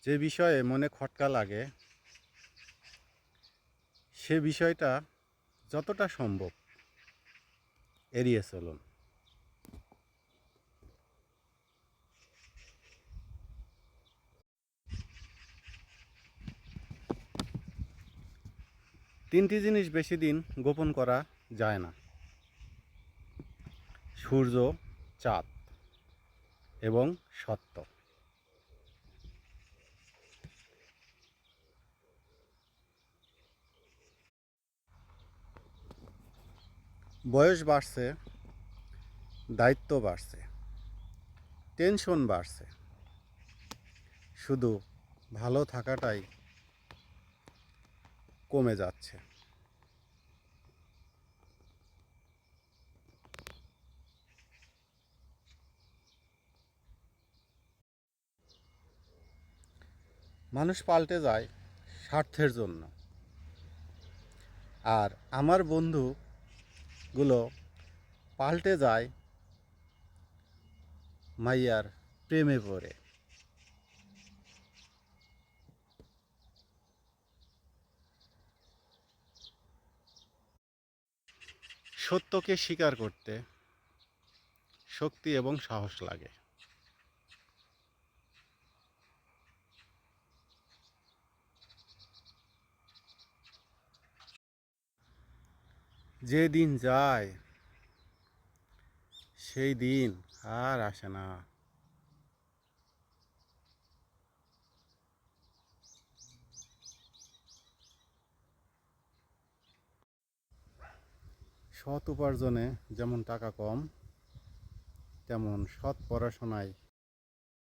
যে বিষয়ে মনে খটকা লাগে সে বিষয়টা যতটা সম্ভব এড়িয়ে চলুন। 3টি জিনিস বেশি দিন গোপন করা যায় না: সূর্য, চাঁদ এবং সত্য। বয়স বাড়ছে, দায়িত্ব বাড়ছে, টেনশন বাড়ছে, শুধু ভালো থাকাটাই কমে যাচ্ছে। মানুষ পাল্টে যায় স্বার্থের জন্য, আর আমার বন্ধুগুলো পাল্টে যায় মাইয়ার প্রেমে পড়ে। সত্যকে স্বীকার করতে শক্তি এবং সাহস লাগে। যে দিন যায় সেই দিন আর আসে না। সৎ উপার্জনে যেমন টাকা কম, তেমন সৎ পড়াশোনায়